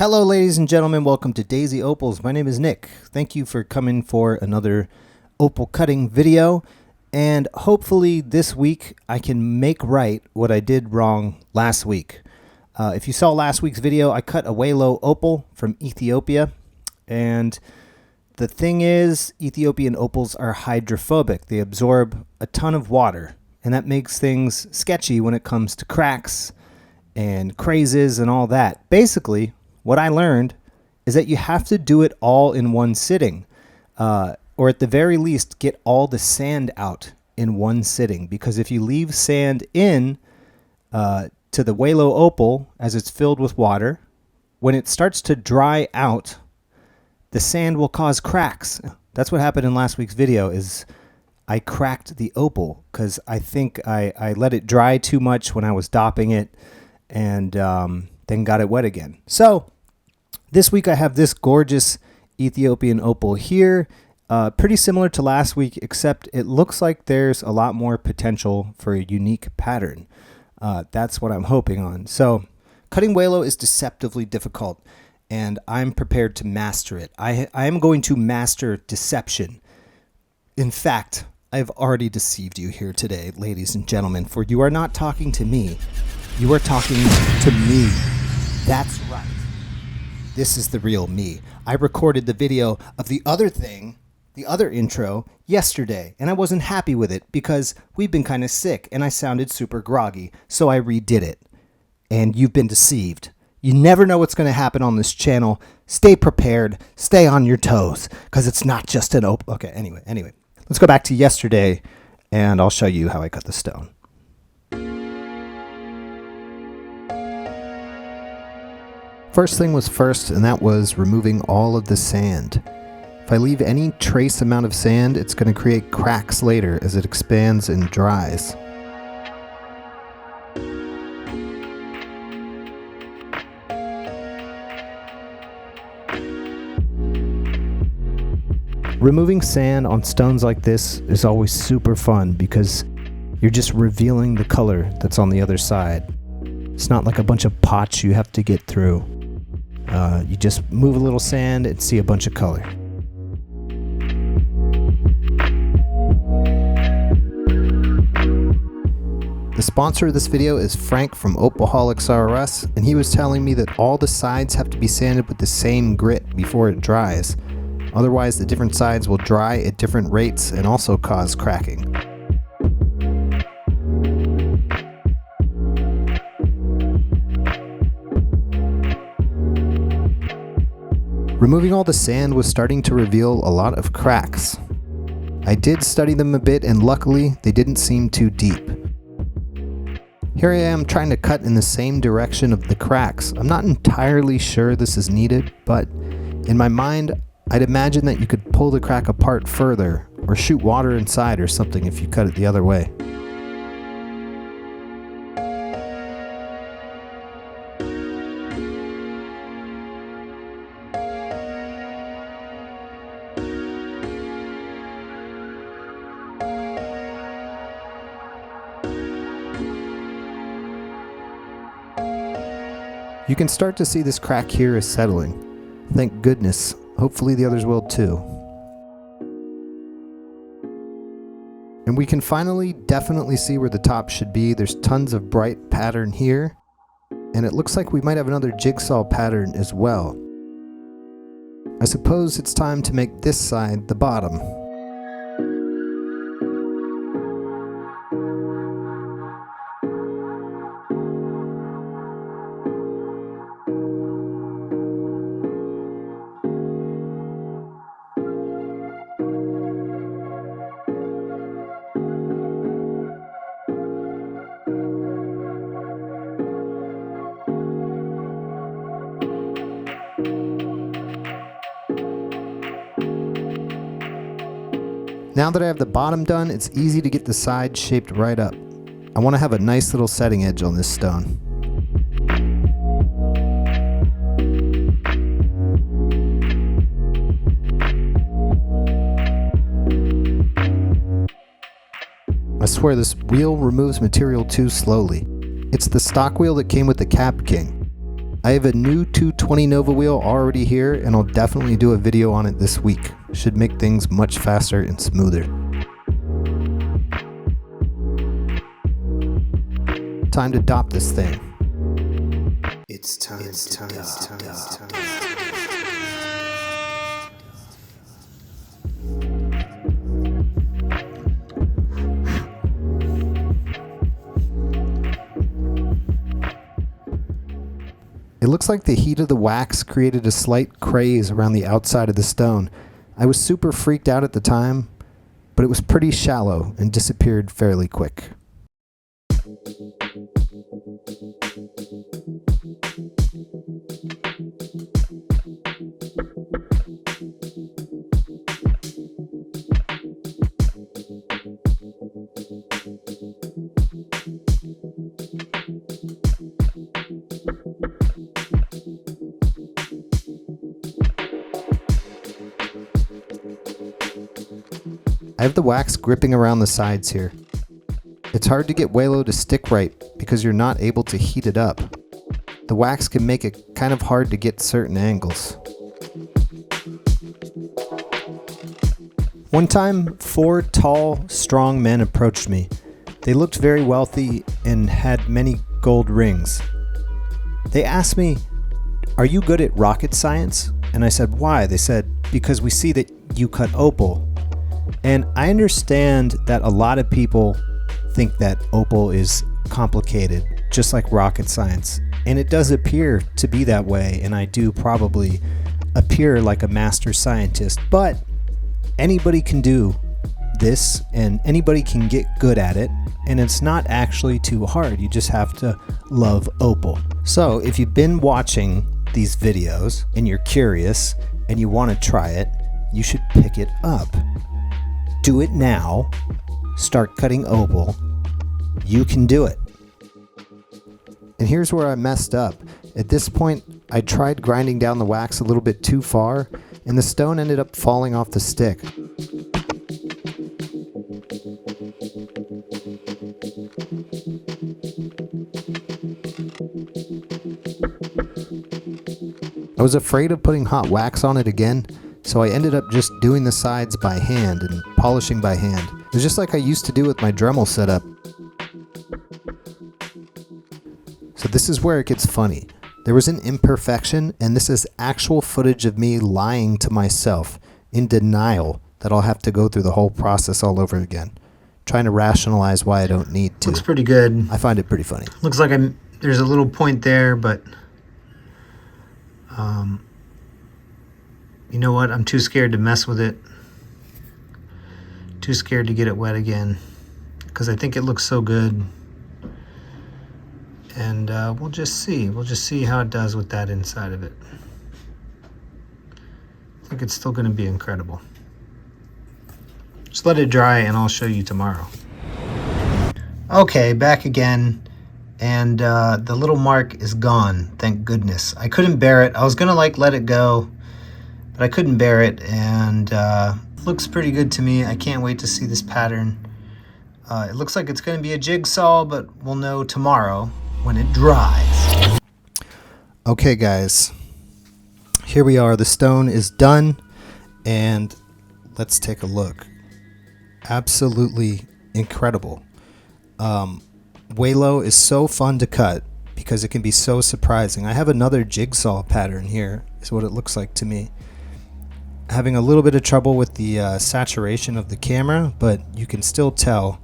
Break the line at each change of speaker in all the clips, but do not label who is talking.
Hello, ladies and gentlemen. Welcome to Daisy Opals. My name is Nick. Thank you for coming for another opal cutting video. And hopefully this week I can make right what I did wrong last week. If you saw last week's video, I cut a Welo Opal from Ethiopia. And the thing is, Ethiopian opals are hydrophobic. They absorb a ton of water. And that makes things sketchy when it comes to cracks and crazes and all that. Basically, what I learned is that you have to do it all in one sitting, or at the very least, get all the sand out in one sitting. Because if you leave sand in to the Welo Opal as it's filled with water, when it starts to dry out, the sand will cause cracks. That's what happened in last week's video. Is I cracked the opal because I think I let it dry too much when I was dopping it, and then got it wet again. So this week I have this gorgeous Ethiopian opal here, pretty similar to last week, except it looks like there's a lot more potential for a unique pattern. That's what I'm hoping on. So cutting Welo is deceptively difficult, and I'm prepared to master it. I am going to master deception. In fact, I've already deceived you here today, ladies and gentlemen, for you are not talking to me. You are talking to me. That's right. This is the real me. I recorded the video of the other thing, the other intro, yesterday, and I wasn't happy with it because we've been kind of sick and I sounded super groggy, so I redid it. And you've been deceived. You never know what's going to happen on this channel. Stay prepared. Stay on your toes, because it's not just an opal. Okay, anyway. Let's go back to yesterday, and I'll show you how I cut the stone. First thing was first, and that was removing all of the sand. If I leave any trace amount of sand, it's going to create cracks later as it expands and dries. Removing sand on stones like this is always super fun because you're just revealing the color that's on the other side. It's not like a bunch of pots you have to get through. You just move a little sand and see a bunch of color. The sponsor of this video is Frank from Opalholics RS, and he was telling me that all the sides have to be sanded with the same grit before it dries. Otherwise, the different sides will dry at different rates and also cause cracking. Removing all the sand was starting to reveal a lot of cracks. I did study them a bit, and luckily they didn't seem too deep. Here I am trying to cut in the same direction of the cracks. I'm not entirely sure this is needed, but in my mind, I'd imagine that you could pull the crack apart further or shoot water inside or something if you cut it the other way. You can start to see this crack here is settling. Thank goodness. Hopefully the others will too. And we can finally definitely see where the top should be. There's tons of bright pattern here. And it looks like we might have another jigsaw pattern as well. I suppose it's time to make this side the bottom. Now that I have the bottom done, it's easy to get the side shaped right up. I want to have a nice little setting edge on this stone. I swear this wheel removes material too slowly. It's the stock wheel that came with the Cap King. I have a new 220 Nova wheel already here, and I'll definitely do a video on it this week. Should make things much faster and smoother. Time to dop this thing. It's time to dop. It looks like the heat of the wax created a slight craze around the outside of the stone. I was super freaked out at the time, but it was pretty shallow and disappeared fairly quick. I have the wax gripping around the sides here. It's hard to get Welo to stick right because you're not able to heat it up. The wax can make it kind of hard to get certain angles. One time, 4 tall, strong men approached me. They looked very wealthy and had many gold rings. They asked me, "Are you good at rocket science?" And I said, "Why?" They said, "Because we see that you cut opal." And I understand that a lot of people think that opal is complicated, just like rocket science. And it does appear to be that way, and I do probably appear like a master scientist. But anybody can do this, and anybody can get good at it, and it's not actually too hard. You just have to love opal. So if you've been watching these videos, and you're curious, and you want to try it, you should pick it up. Do it now. Start cutting opal. You can do it. And here's where I messed up. At this point, I tried grinding down the wax a little bit too far, and the stone ended up falling off the stick. I was afraid of putting hot wax on it again, so I ended up just doing the sides by hand and polishing by hand. It was just like I used to do with my Dremel setup. So this is where it gets funny. There was an imperfection, and this is actual footage of me lying to myself in denial that I'll have to go through the whole process all over again, trying to rationalize why I don't need to.
Looks pretty good.
I find it pretty funny.
Looks like there's a little point there, but you know what? I'm too scared to mess with it. Too scared to get it wet again because I think it looks so good. And we'll just see. We'll just see how it does with that inside of it. I think it's still going to be incredible. Just let it dry and I'll show you tomorrow. Okay, back again. And the little mark is gone, thank goodness. I couldn't bear it. I was gonna let it go, but I couldn't bear it, and looks pretty good to me. I can't wait to see this pattern. It looks like it's gonna be a jigsaw, but we'll know tomorrow when it dries.
Okay guys, here we are. The stone is done, and let's take a look. Absolutely incredible. Welo is so fun to cut because it can be so surprising. I have another jigsaw pattern here, is what it looks like to me. Having a little bit of trouble with the saturation of the camera, but you can still tell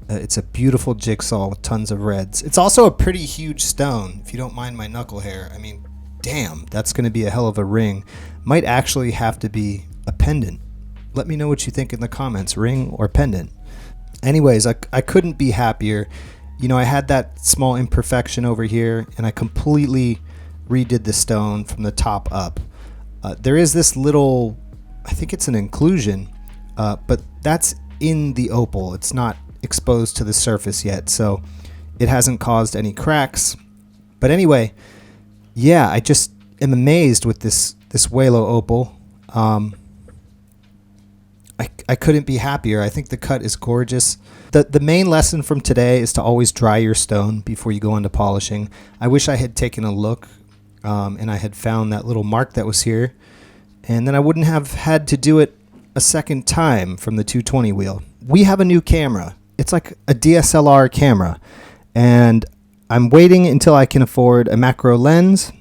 it's a beautiful jigsaw with tons of reds. It's also a pretty huge stone, if you don't mind my knuckle hair. I mean, damn, that's going to be a hell of a ring. Might actually have to be a pendant. Let me know what you think in the comments, ring or pendant. Anyways, I couldn't be happier. You know, I had that small imperfection over here, and I completely redid the stone from the top up. There is this little, I think it's an inclusion, but that's in the opal. It's not exposed to the surface yet, so it hasn't caused any cracks. But anyway, yeah, I just am amazed with this Welo opal. I couldn't be happier. I think the cut is gorgeous. The main lesson from today is to always dry your stone before you go into polishing. I wish I had taken a look and I had found that little mark that was here, and then I wouldn't have had to do it a second time from the 220 wheel. We have a new camera. It's like a DSLR camera, and I'm waiting until I can afford a macro lens,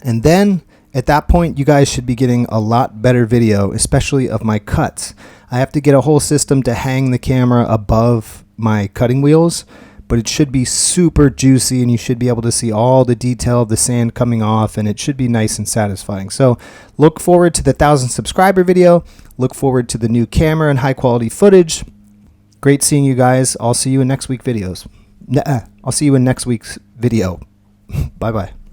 and then at that point you guys should be getting a lot better video, especially of my cuts. I have to get a whole system to hang the camera above my cutting wheels, but it should be super juicy and you should be able to see all the detail of the sand coming off, and it should be nice and satisfying. So look forward to the 1,000 subscriber video. Look forward to the new camera and high quality footage. Great seeing you guys. I'll see you in next week's videos. I'll see you in next week's video. Bye bye.